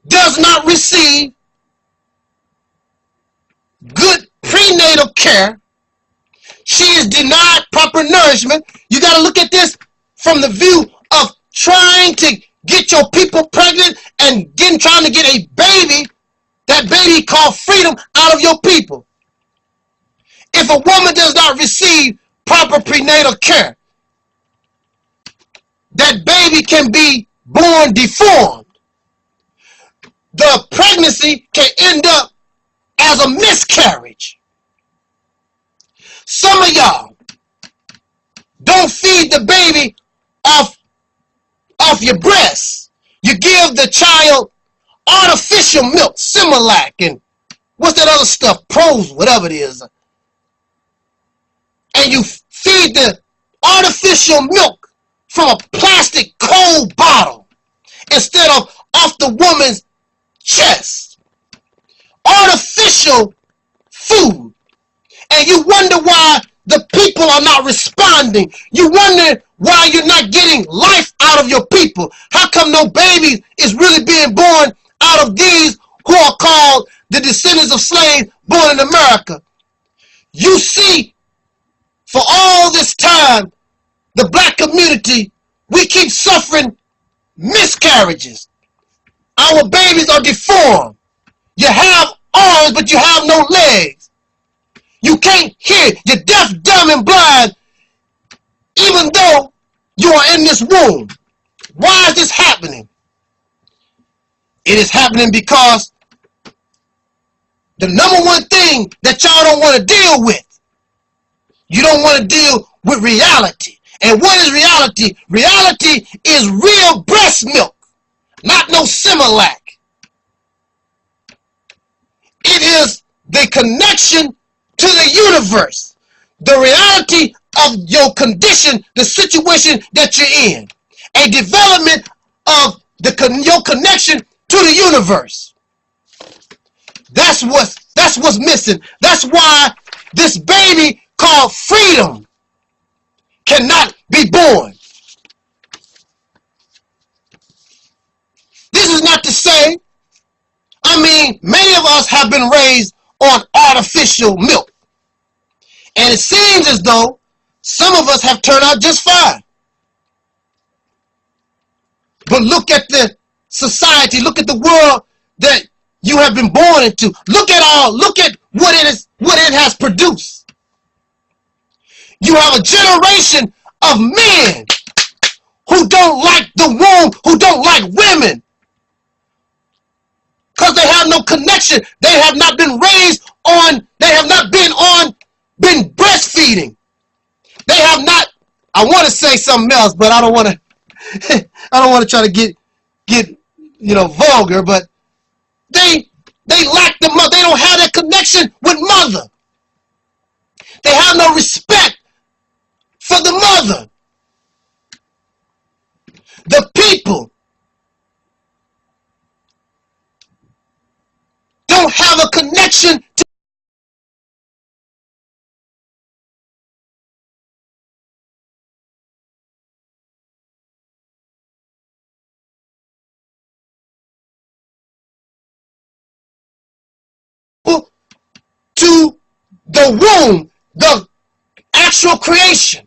does not receive good prenatal care, she is denied proper nourishment. You got to look at this from the view of trying to get your people pregnant and trying to get a baby, that baby called freedom, out of your people. If a woman does not receive proper prenatal care, that baby can be born deformed. The pregnancy can end up as a miscarriage. Some of y'all don't feed the baby off your breasts. You give the child artificial milk, Similac, and what's that other stuff, Pros, whatever it is. And you feed the artificial milk from a plastic cold bottle instead of off the woman's chest. Artificial food. And you wonder why the people are not responding. You wonder why you're not getting life out of your people. How come no babies is really being born out of these who are called the descendants of slaves born in America? You see, for all this time, the black community, we keep suffering miscarriages. Our babies are deformed. You have arms, but you have no legs. You can't hear. You're deaf, dumb, and blind, even though you are in this womb. Why is this happening? It is happening because the number one thing that y'all don't want to deal with, you don't want to deal with reality. And what is reality? Reality is real breast milk, not no Similac. It is the connection to the universe, the reality of your condition, the situation that you're in, a development of your connection to the universe. That's what's missing. That's why this baby called freedom cannot be born. This is not to say, many of us have been raised on artificial milk. And it seems as though some of us have turned out just fine. But look at the society, look at the world that you have been born into. Look at what it has produced. You have a generation of men who don't like the womb, who don't like women, because they have no connection. They have not been raised on, they have not been breastfeeding. They have not, I want to say something else, but I don't want to try to get vulgar, but they They lack the mother. They don't have that connection with mother. They have no respect for the mother. The people don't have a connection to the womb, the actual creation.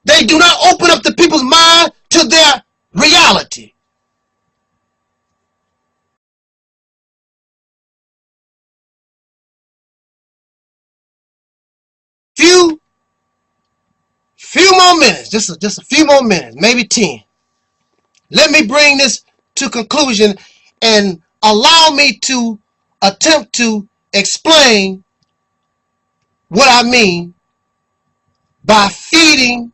They do not open up the people's mind to their reality. Few more minutes, just a few more minutes, maybe 10. Let me bring this to conclusion and allow me to attempt to explain what I mean by feeding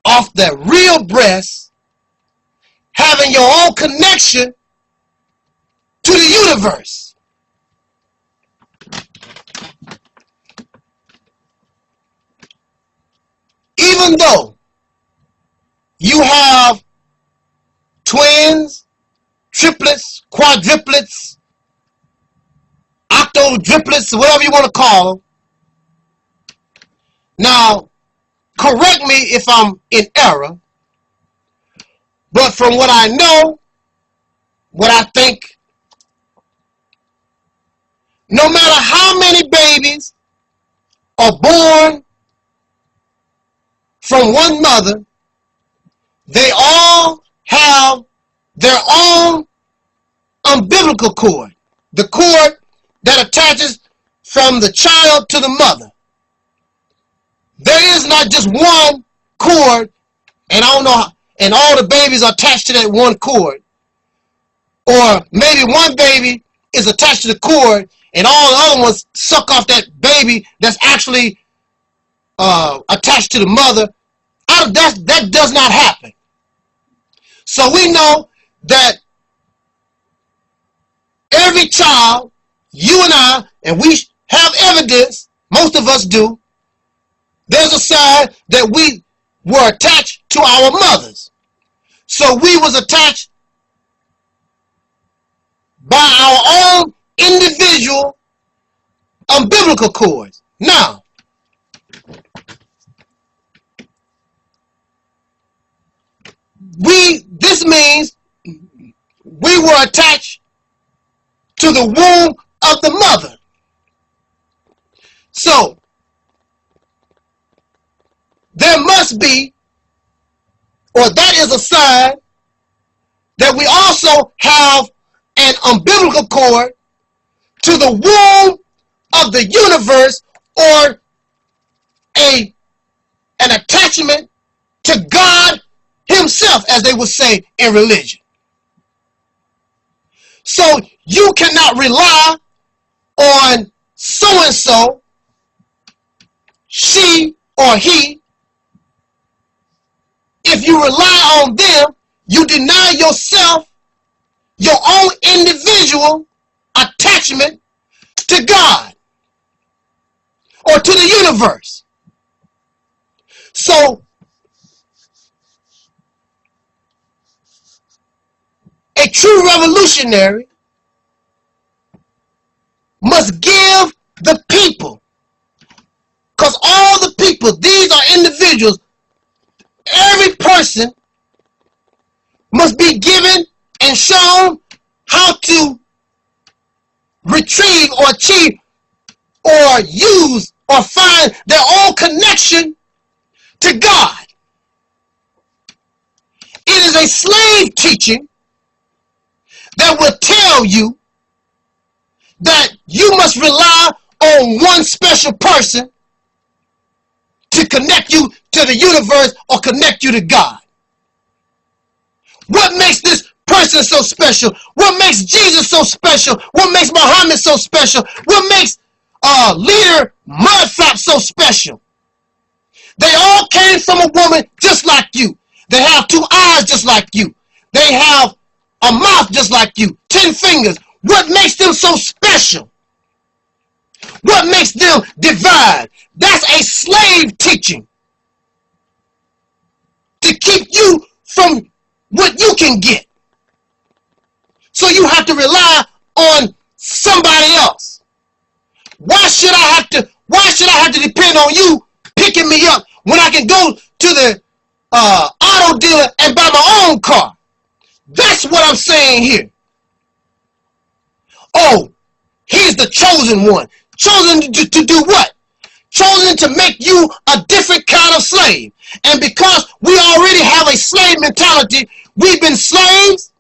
off the real breast, having your own connection to the universe. Even though you have twins, triplets, quadruplets, octodriplets, whatever you want to call them. Now, correct me if I'm in error, but from what I know, what I think, no matter how many babies are born from one mother, they all have their own umbilical cord, the cord that attaches from the child to the mother. There is not just one cord, and I don't know how, and all the babies are attached to that one cord. Or maybe one baby is attached to the cord, and all the other ones suck off that baby that's actually attached to the mother. That does not happen. So we know that every child, you and I, and we have evidence, most of us do, there's a sign that we were attached to our mothers. So we was attached by our own individual umbilical cords. Now, this means we were attached to the womb of the mother. So there must be, or that is a sign that we also have an umbilical cord to the womb of the universe, or an attachment to God himself, as they would say in religion. So you cannot rely on so-and-so, she or he. If you rely on them, you deny yourself your own individual attachment to God or to the universe. So a true revolutionary must give the people, because all the people, these are individuals, every person must be given and shown how to retrieve or achieve or use or find their own connection to God. It is a slave teaching that will tell you that you must rely on one special person to connect you to the universe or connect you to God. What makes this person so special? What makes Jesus so special? What makes Muhammad so special? What makes leader Mudflap so special? They all came from a woman just like you. They have two eyes just like you. They have a mouth just like you, 10 fingers. What makes them so special? What makes them divide? That's a slave teaching to keep you from what you can get. So you have to rely on somebody else. Why should I have to depend on you picking me up when I can go to the auto dealer and buy my own car? That's what I'm saying here. Oh, he's the chosen one. Chosen to do what? Chosen to make you a different kind of slave. And because we already have a slave mentality, we've been slaves,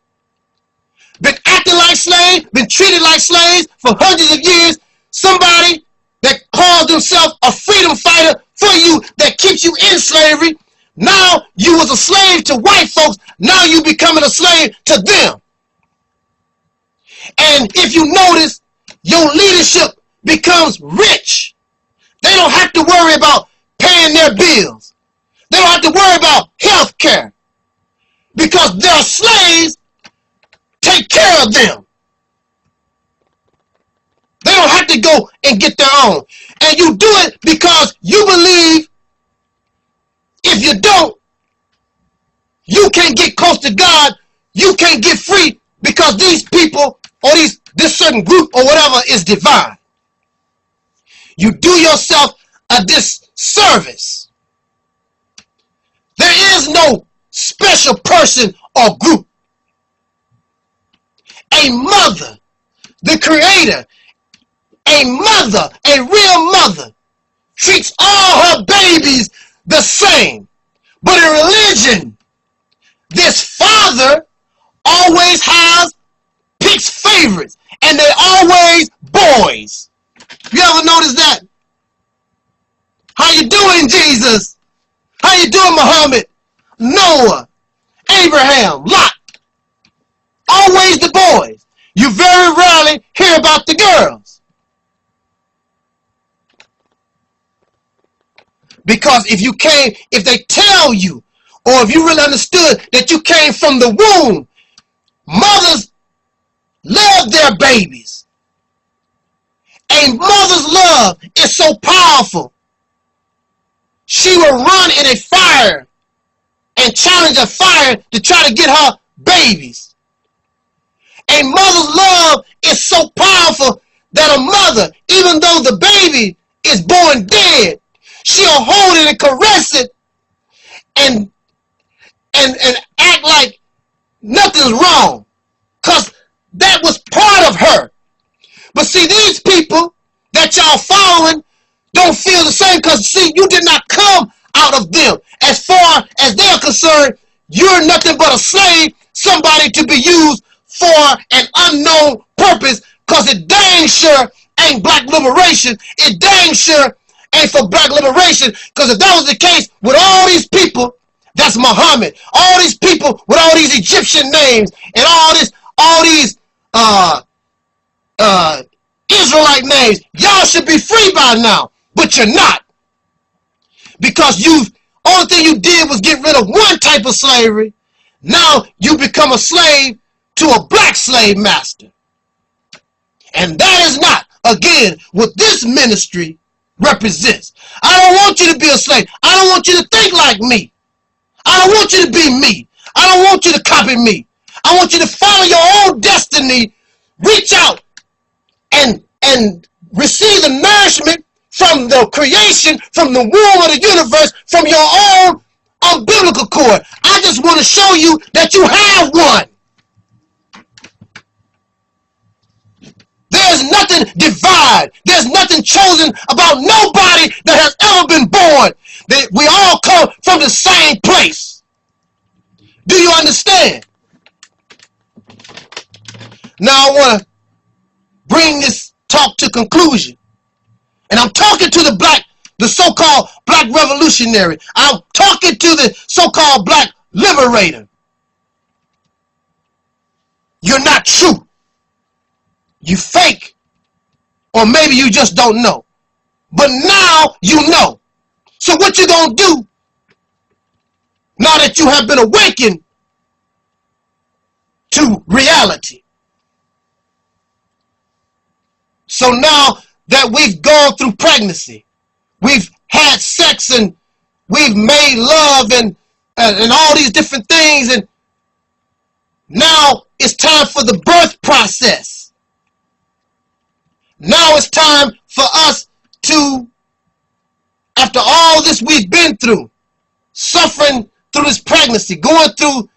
been acting like slaves, been treated like slaves for hundreds of years. Somebody that calls themselves a freedom fighter for you, that keeps you in slavery. Now you was a slave to white folks. Now you becoming a slave to them. And if you notice, your leadership becomes rich. They don't have to worry about paying their bills. They don't have to worry about health care. Because their slaves take care of them. They don't have to go and get their own. And you do it because you believe if you don't, you can't get close to God. You can't get free because these people or this certain group or whatever is divine. You do yourself a disservice. There is no special person or group. A mother, the creator, a mother, a real mother, treats all her babies the same. But in religion, this father always picks favorites, and they're always boys. You ever notice that? How you doing, Jesus? How you doing, Muhammad? Noah, Abraham, Lot. Always the boys. You very rarely hear about the girls. Because if they tell you, or if you really understood that you came from the womb, mothers love their babies. A mother's love is so powerful. She will run in a fire and challenge a fire to try to get her babies. A mother's love is so powerful that a mother, even though the baby is born dead, she'll hold it and caress it and act like nothing's wrong, because that was part of her. But see, these people that y'all following don't feel the same, because see, you did not come out of them. As far as they're concerned, you're nothing but a slave, somebody to be used for an unknown purpose, because it dang sure ain't black liberation. It dang sure ain't for black liberation, because if that was the case with all these people, that's Muhammad, all these people with all these Egyptian names and all these Israelite names, y'all should be free by now, but you're not, because only thing you did was get rid of one type of slavery. Now you become a slave to a black slave master, and that is not, again, what this ministry represents. I don't want you to be a slave. I don't want you to think like me. I don't want you to be me. I don't want you to copy me. I want you to follow your own destiny, reach out and receive the nourishment from the creation, from the womb of the universe, from your own umbilical cord. I just want to show you that you have one. There's nothing divide. There's nothing chosen about nobody that has ever been born. We all come from the same place. Do you understand? Now I want to bring this talk to conclusion. And I'm talking to the so-called black revolutionary. I'm talking to the so-called black liberator. You're not true. You fake. Or maybe you just don't know. But now you know. So what you gonna do now that you have been awakened to reality? So now that we've gone through pregnancy, we've had sex and we've made love and all these different things, and now it's time for the birth process. Now it's time for us to, after all this we've been through, suffering through this pregnancy, going through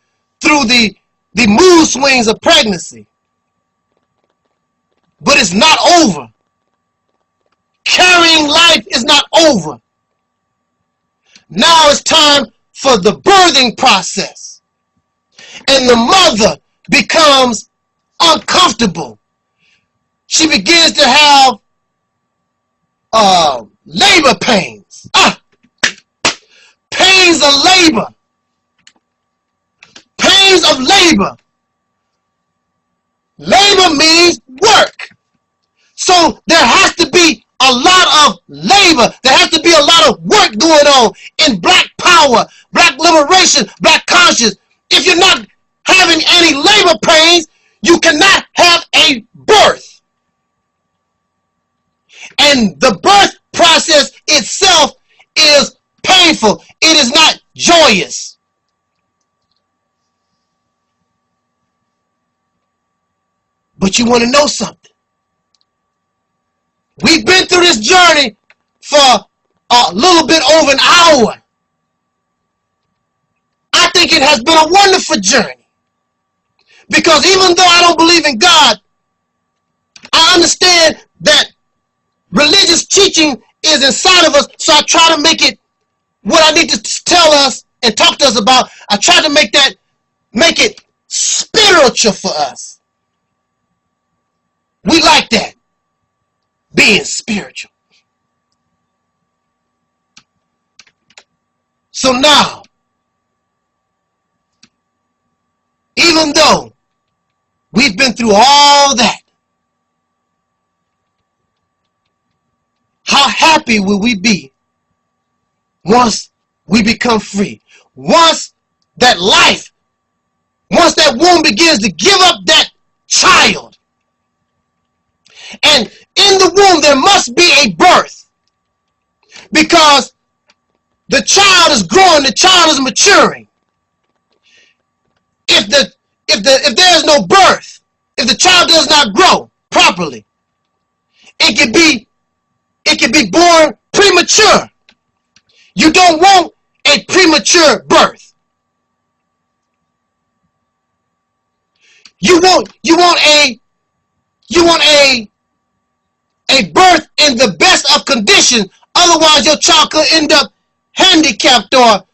the mood swings of pregnancy. But it's not over. Carrying life is not over. Now it's time for the birthing process. And the mother becomes uncomfortable. She begins to have labor pains. Pains of labor. Pains of labor. Labor means work. So there has to be a lot of labor. There has to be a lot of work going on in black power, black liberation, black conscience. If you're not having any labor pains, you cannot have a birth. And the birth process itself is painful. It is not joyous. But you want to know something? We've been through this journey for a little bit over an hour. I think it has been a wonderful journey. Because even though I don't believe in God, I understand that religious teaching is inside of us, so I try to make it what I need to tell us and talk to us about. I try to make it spiritual for us. We like that, being spiritual. So now, even though we've been through all that, how happy will we be once we become free? Once that womb begins to give up that child. And in the womb there must be a birth. Because the child is growing, the child is maturing. If there is no birth, if the child does not grow properly, it can be born premature. You don't want a premature birth. You want a birth in the best of conditions. Otherwise, your child could end up handicapped or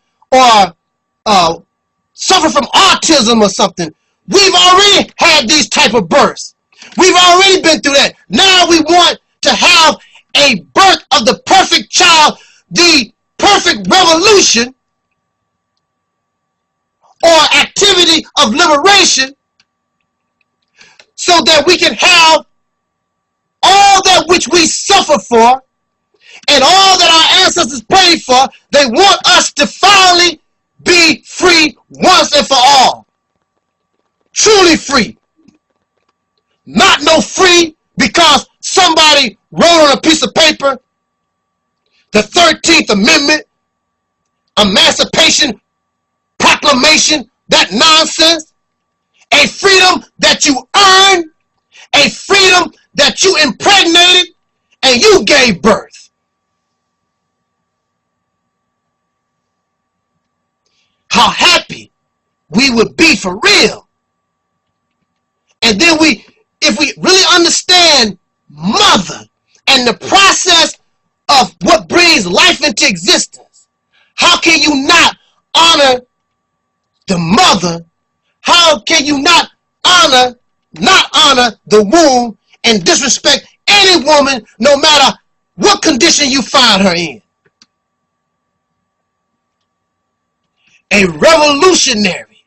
suffer from autism or something. We've already had these type of births. We've already been through that. Now we want to have a birth of the perfect child, the perfect revolution or activity of liberation, so that we can have all that which we suffer for and all that our ancestors prayed for. They want us to finally be free once and for all. Truly free. Not no free because somebody wrote on a piece of paper the 13th Amendment, Emancipation Proclamation, that nonsense. A freedom that you earned, a freedom that you impregnated, and you gave birth. How happy we would be for real. And then if we really understand mother and the process of what brings life into existence, how can you not honor the mother? How can you not honor the womb and disrespect any woman, no matter what condition you find her in? A revolutionary,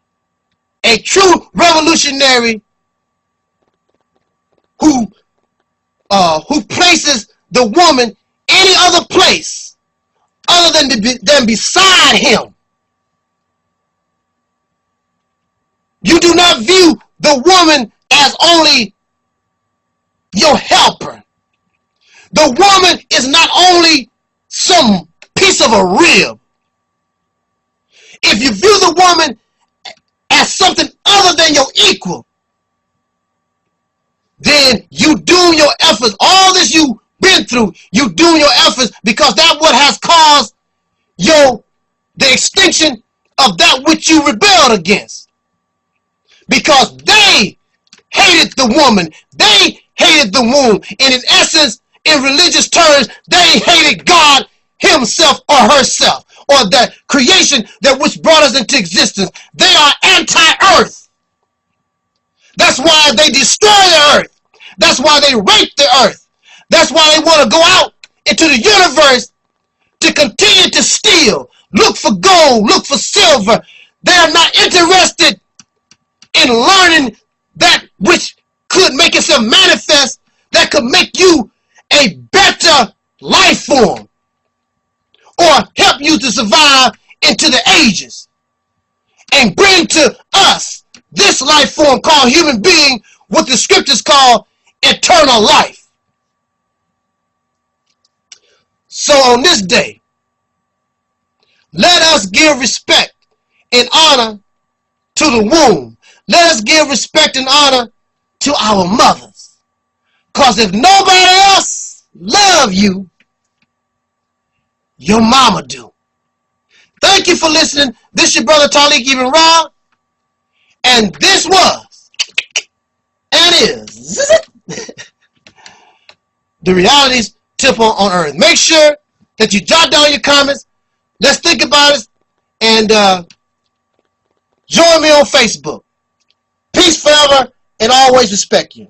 a true revolutionary who places the woman any other place other than beside him. You do not view the woman as only your helper, The woman is not only some piece of a rib. If you view the woman as something other than your equal, then you doom your efforts. All this you've been through, you doom your efforts, because that's what has caused the extinction of that which you rebelled against. Because they hated the woman. They hated the womb. And in essence, in religious terms, they hated God himself or herself, or the creation that which brought us into existence. They are anti-earth. That's why they destroy the earth. That's why they rape the earth. That's why they want to go out into the universe to continue to steal, look for gold, look for silver. They are not interested in learning that which could make itself manifest, that could make you a better life form, or help you to survive into the ages and bring to us this life form called human being, what the scriptures call eternal life. So on this day, let us give respect and honor to the womb. Let us give respect and honor to our mothers. Because if nobody else love you, your mama do. Thank you for listening. This is your brother Taalik Ibn'rad. And this was, and is, the Realities Tip on Earth. Make sure that you jot down your comments. Let's think about it. And join me on Facebook. Peace forever and always respect you.